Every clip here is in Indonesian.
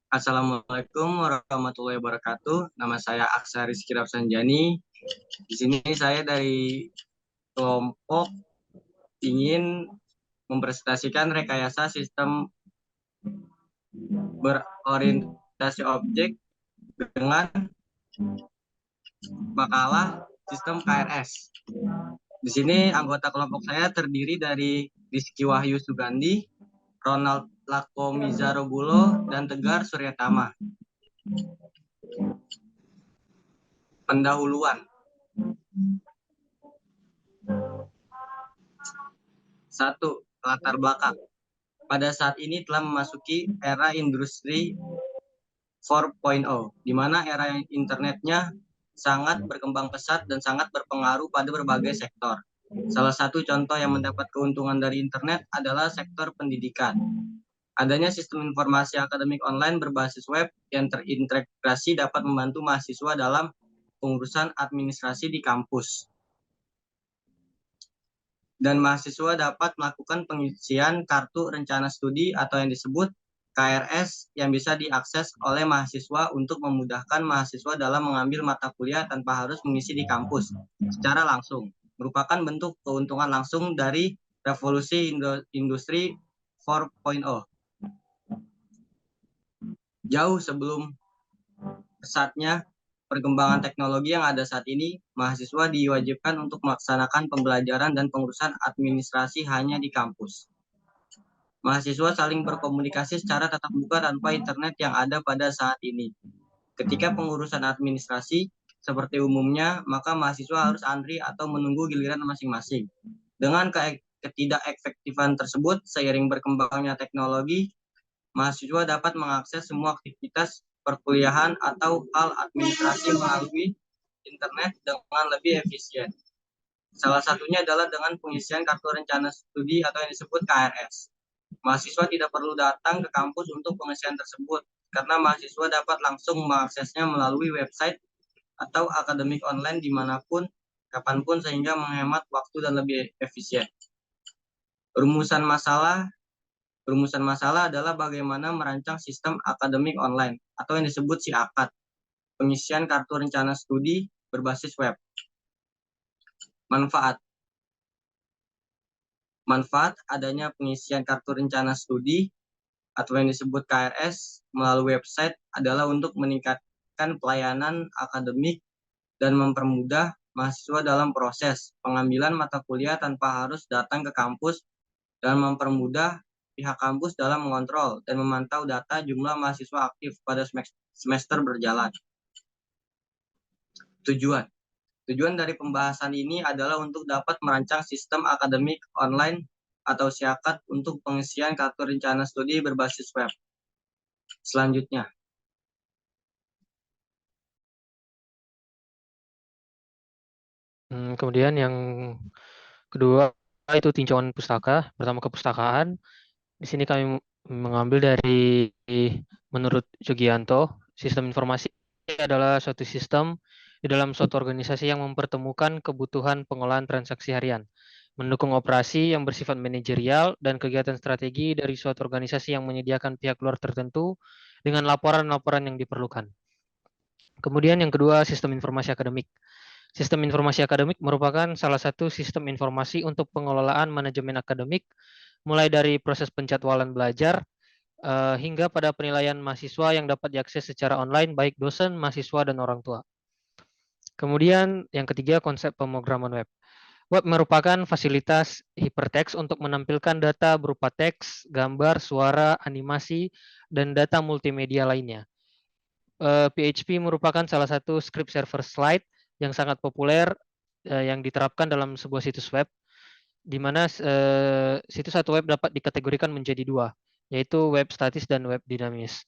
Assalamualaikum warahmatullahi wabarakatuh. Nama saya Aksa Rizky Rafsanjani. Di sini saya dari kelompok ingin mempresentasikan rekayasa sistem berorientasi objek dengan makalah sistem KRS. Di sini anggota kelompok saya terdiri dari Rizky Wahyu Sugandi, Ronald Lakomiza Robulo, dan Tegar Suryatama. Pendahuluan. 1. Latar belakang. Pada saat ini telah memasuki era industri 4.0, di mana era internetnya sangat berkembang pesat dan sangat berpengaruh pada berbagai sektor. Salah satu contoh yang mendapat keuntungan dari internet adalah sektor pendidikan. Adanya sistem informasi akademik online berbasis web yang terintegrasi dapat membantu mahasiswa dalam pengurusan administrasi di kampus. Dan mahasiswa dapat melakukan pengisian kartu rencana studi atau yang disebut KRS yang bisa diakses oleh mahasiswa untuk memudahkan mahasiswa dalam mengambil mata kuliah tanpa harus mengisi di kampus secara langsung. Merupakan bentuk keuntungan langsung dari revolusi industri 4.0. Jauh sebelum pesatnya perkembangan teknologi yang ada saat ini, mahasiswa diwajibkan untuk melaksanakan pembelajaran dan pengurusan administrasi hanya di kampus. Mahasiswa saling berkomunikasi secara tatap muka tanpa internet yang ada pada saat ini. Ketika pengurusan administrasi seperti umumnya, maka mahasiswa harus antri atau menunggu giliran masing-masing. Dengan ketidakefektifan tersebut, seiring berkembangnya teknologi, mahasiswa dapat mengakses semua aktivitas perkuliahan atau hal administrasi melalui internet dengan lebih efisien. Salah satunya adalah dengan pengisian kartu rencana studi atau yang disebut KRS. Mahasiswa tidak perlu datang ke kampus untuk pengisian tersebut, karena mahasiswa dapat langsung mengaksesnya melalui website atau akademik online dimanapun, kapanpun, sehingga menghemat waktu dan lebih efisien. Rumusan masalah adalah bagaimana merancang sistem akademik online atau yang disebut SIAKAD, pengisian kartu rencana studi berbasis web. Manfaat adanya pengisian kartu rencana studi atau yang disebut KRS melalui website adalah untuk meningkatkan pelayanan akademik dan mempermudah mahasiswa dalam proses pengambilan mata kuliah tanpa harus datang ke kampus, dan mempermudah pihak kampus dalam mengontrol dan memantau data jumlah mahasiswa aktif pada semester berjalan. Tujuan dari pembahasan ini adalah untuk dapat merancang sistem akademik online atau SIAKAD untuk pengisian kartu rencana studi berbasis web. Selanjutnya, Kemudian yang kedua itu tinjauan pustaka bersama kepustakaan. Di sini kami mengambil dari menurut Jogianto, sistem informasi adalah suatu sistem di dalam suatu organisasi yang mempertemukan kebutuhan pengolahan transaksi harian, mendukung operasi yang bersifat manajerial dan kegiatan strategi dari suatu organisasi yang menyediakan pihak luar tertentu dengan laporan-laporan yang diperlukan. Kemudian yang kedua, sistem informasi akademik. Sistem informasi akademik merupakan salah satu sistem informasi untuk pengelolaan manajemen akademik, mulai dari proses penjadwalan belajar hingga pada penilaian mahasiswa yang dapat diakses secara online baik dosen, mahasiswa, dan orang tua. Kemudian yang ketiga, konsep pemrograman web. Web merupakan fasilitas hypertext untuk menampilkan data berupa teks, gambar, suara, animasi, dan data multimedia lainnya. PHP merupakan salah satu script server slide yang sangat populer yang diterapkan dalam sebuah situs web, di mana situs atau web dapat dikategorikan menjadi dua, yaitu web statis dan web dinamis.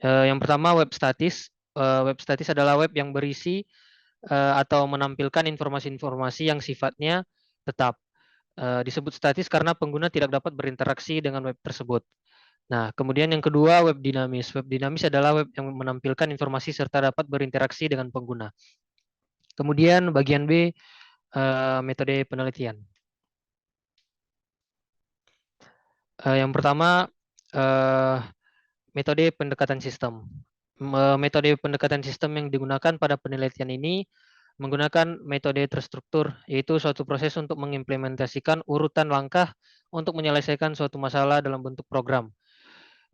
Yang pertama, web statis. Web statis adalah web yang berisi atau menampilkan informasi-informasi yang sifatnya tetap. Disebut statis karena pengguna tidak dapat berinteraksi dengan web tersebut. Nah, kemudian yang kedua, web dinamis. Web dinamis adalah web yang menampilkan informasi serta dapat berinteraksi dengan pengguna. Kemudian bagian B, metode penelitian. Yang pertama, metode pendekatan sistem. Metode pendekatan sistem yang digunakan pada penelitian ini menggunakan metode terstruktur, yaitu suatu proses untuk mengimplementasikan urutan langkah untuk menyelesaikan suatu masalah dalam bentuk program.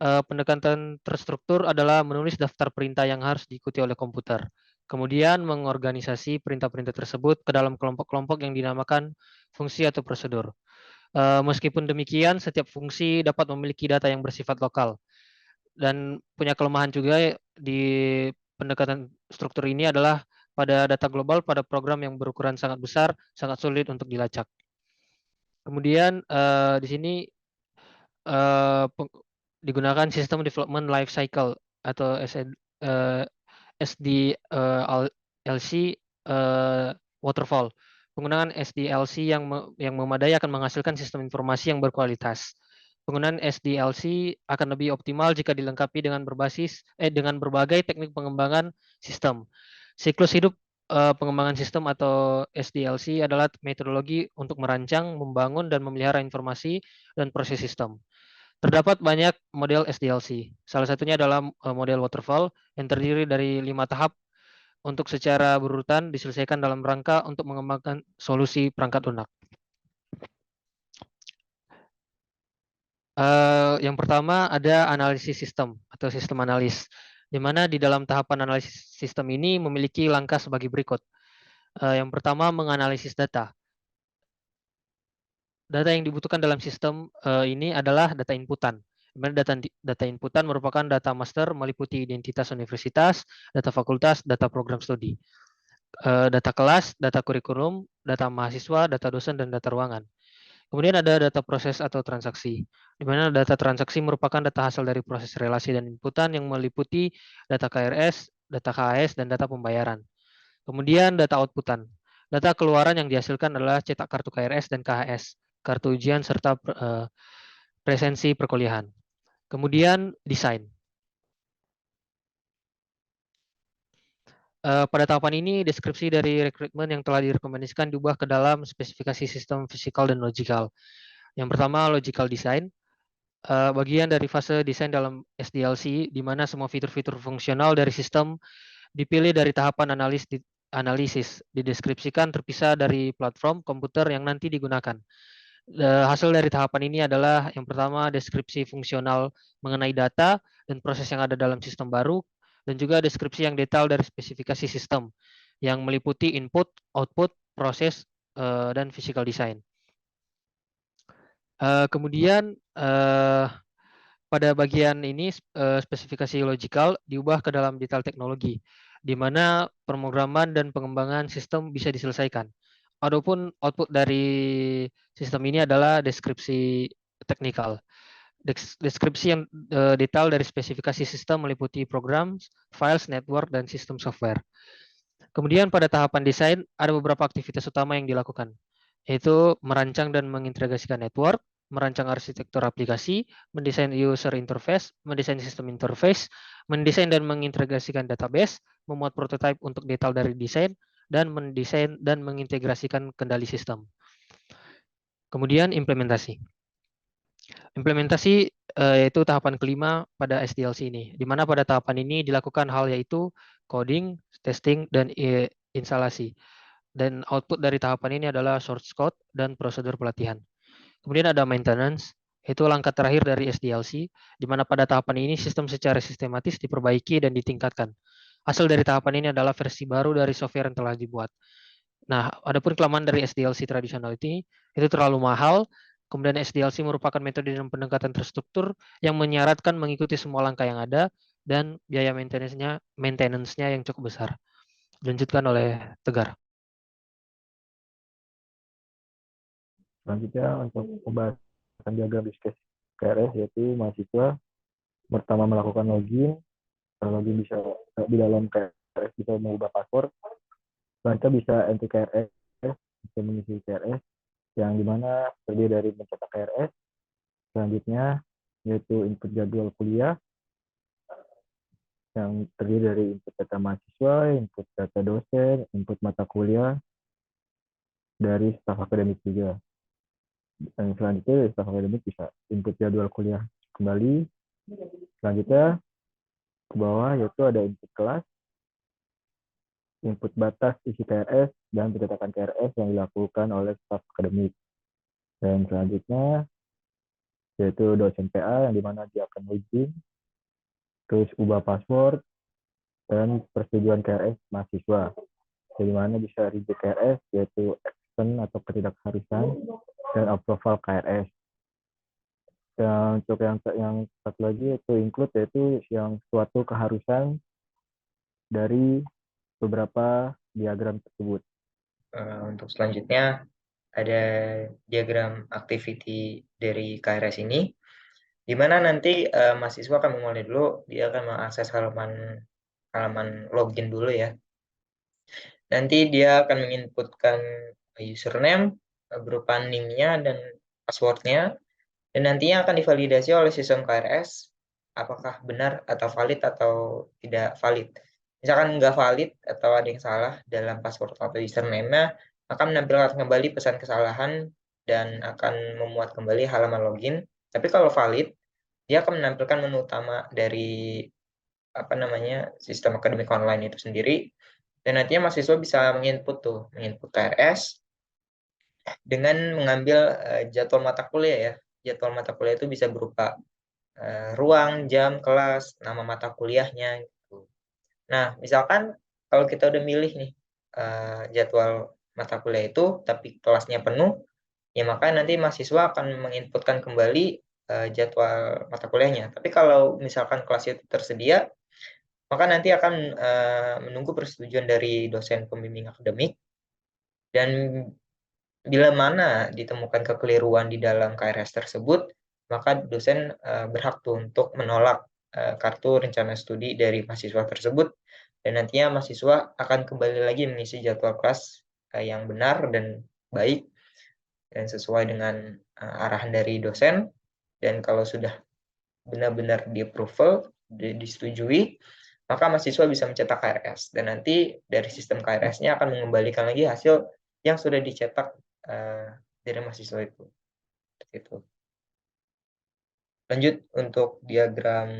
Pendekatan terstruktur adalah menulis daftar perintah yang harus diikuti oleh komputer. Kemudian mengorganisasi perintah-perintah tersebut ke dalam kelompok-kelompok yang dinamakan fungsi atau prosedur. Meskipun demikian, setiap fungsi dapat memiliki data yang bersifat lokal dan punya kelemahan juga di pendekatan struktur ini adalah pada data global pada program yang berukuran sangat besar, sangat sulit untuk dilacak. Kemudian di sini digunakan sistem development life cycle atau SDLC waterfall. Penggunaan SDLC yang memadai akan menghasilkan sistem informasi yang berkualitas. Penggunaan SDLC akan lebih optimal jika dilengkapi dengan dengan berbagai teknik pengembangan sistem. Siklus hidup pengembangan sistem atau SDLC adalah metodologi untuk merancang, membangun, dan memelihara informasi dan proses sistem. Terdapat banyak model SDLC. Salah satunya adalah model waterfall yang terdiri dari 5 tahap untuk secara berurutan diselesaikan dalam rangka untuk mengembangkan solusi perangkat lunak. Yang pertama ada analisis sistem atau sistem analis, di mana di dalam tahapan analisis sistem ini memiliki langkah sebagai berikut. Yang pertama menganalisis data. Data yang dibutuhkan dalam sistem ini adalah data inputan. Data inputan merupakan data master meliputi identitas universitas, data fakultas, data program studi, data kelas, data kurikulum, data mahasiswa, data dosen, dan data ruangan. Kemudian ada data proses atau transaksi, di mana data transaksi merupakan data hasil dari proses relasi dan inputan yang meliputi data KRS, data KHS, dan data pembayaran. Kemudian data outputan. Data keluaran yang dihasilkan adalah cetak kartu KRS dan KHS, kartu ujian, serta presensi perkuliahan. Kemudian desain. Pada tahapan ini, deskripsi dari rekrutmen yang telah direkomendasikan diubah ke dalam spesifikasi sistem fisikal dan logikal. Yang pertama, logical design. Bagian dari fase desain dalam SDLC, di mana semua fitur-fitur fungsional dari sistem dipilih dari tahapan analisis, dideskripsikan terpisah dari platform komputer yang nanti digunakan. Hasil dari tahapan ini adalah yang pertama, deskripsi fungsional mengenai data dan proses yang ada dalam sistem baru, dan juga deskripsi yang detail dari spesifikasi sistem yang meliputi input, output, proses, dan physical design. Kemudian pada bagian ini spesifikasi logikal diubah ke dalam detail teknologi, di mana pemrograman dan pengembangan sistem bisa diselesaikan. Adapun output dari sistem ini adalah deskripsi teknikal. Deskripsi yang detail dari spesifikasi sistem meliputi program, files, network, dan sistem software. Kemudian pada tahapan desain ada beberapa aktivitas utama yang dilakukan, yaitu merancang dan mengintegrasikan network, merancang arsitektur aplikasi, mendesain user interface, mendesain sistem interface, mendesain dan mengintegrasikan database, memuat prototipe untuk detail dari desain, dan mendesain dan mengintegrasikan kendali sistem. Kemudian implementasi. Implementasi yaitu tahapan kelima pada SDLC ini, di mana pada tahapan ini dilakukan hal yaitu coding, testing, dan instalasi. Dan output dari tahapan ini adalah source code dan prosedur pelatihan. Kemudian ada maintenance, itu langkah terakhir dari SDLC, di mana pada tahapan ini sistem secara sistematis diperbaiki dan ditingkatkan. Hasil dari tahapan ini adalah versi baru dari software yang telah dibuat. Nah, adapun kelemahan dari SDLC tradisional itu terlalu mahal. Kemudian SDLC merupakan metode dan pendekatan terstruktur yang menyaratkan mengikuti semua langkah yang ada dan biaya maintenance-nya yang cukup besar. Dilanjutkan oleh Tegar. Selanjutnya untuk pembahasan diagram use case KRS, yaitu mahasiswa pertama melakukan login. Login bisa di dalam KRS bisa mengubah password. Selanjutnya bisa entry KRS, bisa mengisi KRS yang dimana terdiri dari mencetak KRS. Selanjutnya yaitu input jadwal kuliah yang terdiri dari input data mahasiswa, input data dosen, input mata kuliah dari staf akademik juga. Dan selanjutnya staf akademik bisa input jadwal kuliah kembali, Selanjutnya ke bawah yaitu ada input kelas, input batas isi KRS, dan pencetakan KRS yang dilakukan oleh staf akademik. Dan selanjutnya yaitu dosen PA yang dimana dia akan login, terus ubah password, dan persetujuan KRS mahasiswa. Di mana bisa reject KRS yaitu action atau ketidakharusan, dan approval KRS. Dan untuk yang satu lagi yaitu include, yaitu yang suatu keharusan dari beberapa diagram tersebut. Untuk selanjutnya ada diagram activity dari KRS ini, di mana nanti mahasiswa akan memulai dulu, dia akan mengakses halaman login dulu ya. Nanti dia akan menginputkan username berupa NIM-nya dan passwordnya, dan nantinya akan divalidasi oleh sistem KRS apakah benar atau valid atau tidak valid. Misalkan nggak valid atau ada yang salah dalam password atau username-nya, akan menampilkan kembali pesan kesalahan dan akan memuat kembali halaman login. Tapi kalau valid, dia akan menampilkan menu utama dari sistem akademik online itu sendiri, dan nantinya mahasiswa bisa menginput KRS dengan mengambil jadwal mata kuliah ya. Jadwal mata kuliah itu bisa berupa ruang, jam, kelas, nama mata kuliahnya gitu. Nah, misalkan kalau kita udah milih nih jadwal mata kuliah itu tapi kelasnya penuh, ya maka nanti mahasiswa akan menginputkan kembali jadwal mata kuliahnya. Tapi kalau misalkan kelas itu tersedia, maka nanti akan menunggu persetujuan dari dosen pembimbing akademik, dan bila mana ditemukan kekeliruan di dalam KRS tersebut, maka dosen berhak untuk menolak kartu rencana studi dari mahasiswa tersebut, dan nantinya mahasiswa akan kembali lagi mengisi jadwal kelas yang benar dan baik dan sesuai dengan arahan dari dosen. Dan kalau sudah benar-benar di-approval, disetujui, maka mahasiswa bisa mencetak KRS, dan nanti dari sistem KRS-nya akan mengembalikan lagi hasil yang sudah dicetak dari mahasiswa itu. Lanjut untuk diagram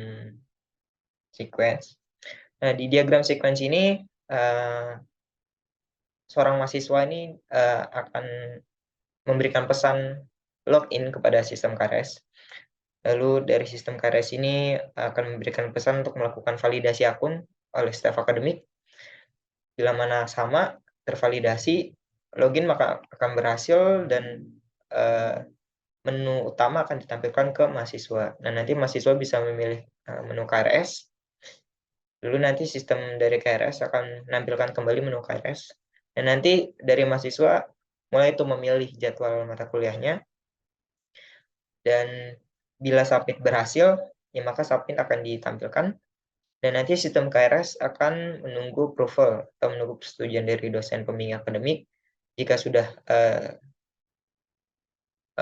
sequence. Nah, di diagram sequence ini seorang mahasiswa ini akan memberikan pesan login kepada sistem KRS. Lalu dari sistem KRS ini akan memberikan pesan untuk melakukan validasi akun oleh staf akademik. Bila mana sama tervalidasi, login maka akan berhasil, dan menu utama akan ditampilkan ke mahasiswa. Nah, nanti mahasiswa bisa memilih menu KRS. Lalu nanti sistem dari KRS akan menampilkan kembali menu KRS. Dan nanti dari mahasiswa mulai itu memilih jadwal mata kuliahnya. Dan bila submit berhasil, ya maka submit akan ditampilkan. Dan nanti sistem KRS akan menunggu approval atau menunggu persetujuan dari dosen pembimbing akademik. Jika sudah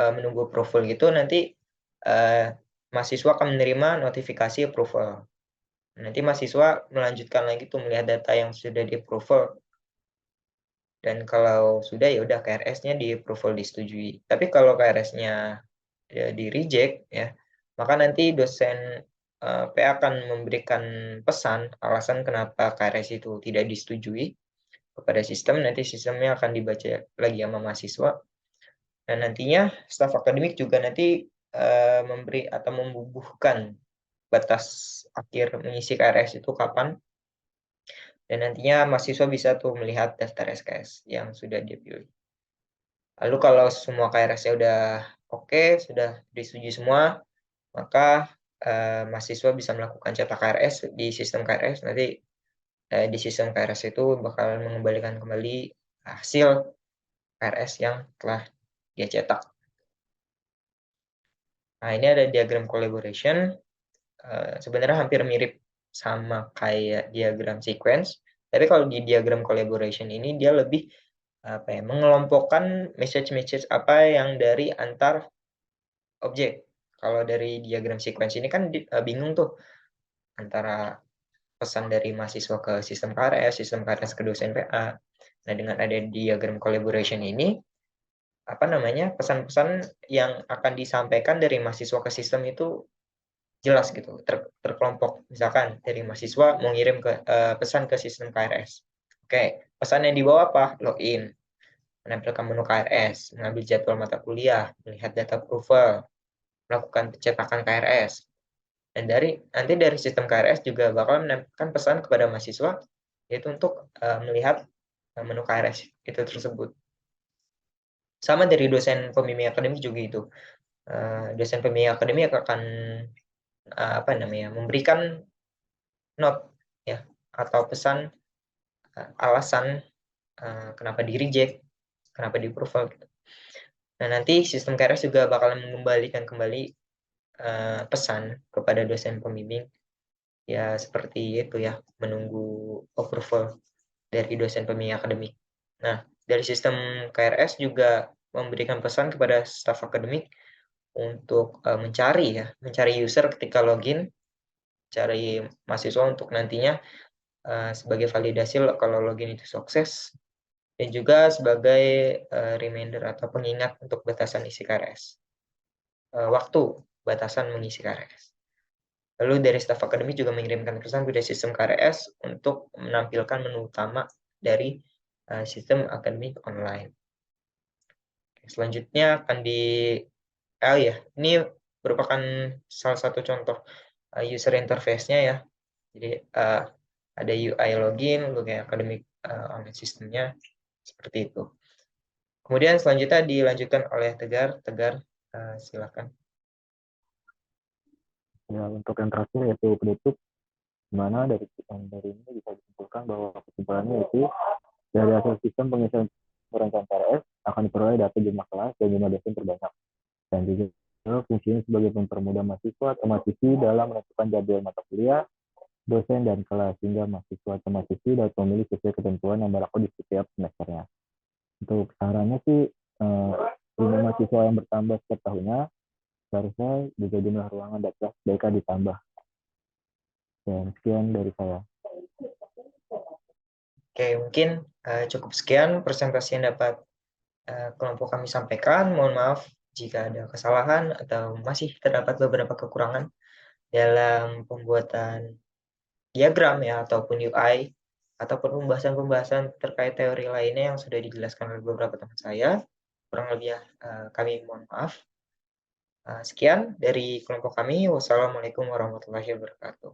menunggu approval gitu, nanti mahasiswa akan menerima notifikasi approval. Nanti mahasiswa melanjutkan lagi tuh melihat data yang sudah di-approval. Dan kalau sudah, ya udah KRS-nya di-approval, disetujui. Tapi kalau KRS-nya di-reject ya, maka nanti dosen PA akan memberikan pesan alasan kenapa KRS itu tidak disetujui kepada sistem. Nanti sistemnya akan dibaca lagi sama mahasiswa. Dan nantinya staf akademik juga nanti memberi atau membubuhkan batas akhir mengisi KRS itu kapan. Dan nantinya mahasiswa bisa tuh melihat daftar SKS yang sudah dia pilih. Lalu kalau semua KRS-nya udah oke, sudah disetujui semua, maka mahasiswa bisa melakukan cetak KRS di sistem KRS. Nanti di sistem KRS itu bakal mengembalikan kembali hasil KRS yang telah dia cetak. Nah, ini ada diagram collaboration. Sebenarnya hampir mirip sama kayak diagram sequence, tapi kalau di diagram collaboration ini dia lebih mengelompokkan message-message apa yang dari antar objek. Kalau dari diagram sequence ini kan bingung tuh antara pesan dari mahasiswa ke sistem KRS ke dosen PA. Nah, dengan ada diagram collaboration ini, pesan-pesan yang akan disampaikan dari mahasiswa ke sistem itu jelas gitu, terkelompok. Misalkan dari mahasiswa mau ngirim pesan ke sistem KRS. Oke, pesan yang dibawa apa? Login, menampilkan menu KRS, mengambil jadwal mata kuliah, melihat data approval, melakukan pencetakan KRS. Dan nanti dari sistem KRS juga bakal menampilkan pesan kepada mahasiswa, yaitu untuk melihat menu KRS itu tersebut. Sama dari dosen pembimbing akademik juga itu. Dosen pembimbing akademik akan memberikan note ya atau pesan alasan kenapa di reject, kenapa di approval gitu. Nah, nanti sistem KRS juga bakal mengembalikan kembali pesan kepada dosen pembimbing ya, seperti itu ya, menunggu approval dari dosen pembimbing akademik. Nah, dari sistem KRS juga memberikan pesan kepada staf akademik untuk mencari user ketika login, cari mahasiswa untuk nantinya sebagai validasi kalau login itu sukses, dan juga sebagai reminder atau pengingat untuk batasan isi KRS. Waktu batasan mengisi KRS. Lalu dari staf akademik juga mengirimkan pesan pada sistem KRS untuk menampilkan menu utama dari sistem akademik online. Selanjutnya akan ini merupakan salah satu contoh user interface-nya ya. Jadi ada UI login, login akademik online sistemnya, seperti itu. Kemudian selanjutnya dilanjutkan oleh Tegar. Silakan. Ya, untuk yang terakhir yaitu penutup, dimana dari ini bisa disimpulkan bahwa kesimpulannya yaitu dari hasil sistem pengisian perencanaan KRS akan diperoleh data jumlah kelas dan jumlah dosen terbanyak, dan juga fungsinya sebagai mempermudah mahasiswa atau mahasiswi dalam menentukan jadwal mata kuliah, dosen, dan kelas, sehingga mahasiswa atau mahasiswi dapat memilih sesuai ketentuan yang berlaku di setiap semesternya. Untuk sarannya sih, jumlah mahasiswa yang bertambah setiap tahunnya, seharusnya juga jumlah ruangan dan kelas sebaiknya ditambah. Dan sekian dari saya. Oke, mungkin cukup sekian presentasi yang dapat kelompok kami sampaikan. Mohon maaf jika ada kesalahan atau masih terdapat beberapa kekurangan dalam pembuatan diagram ya, ataupun UI, ataupun pembahasan-pembahasan terkait teori lainnya yang sudah dijelaskan oleh beberapa teman saya. Kurang lebih kami mohon maaf. Sekian dari kelompok kami. Wassalamualaikum warahmatullahi wabarakatuh.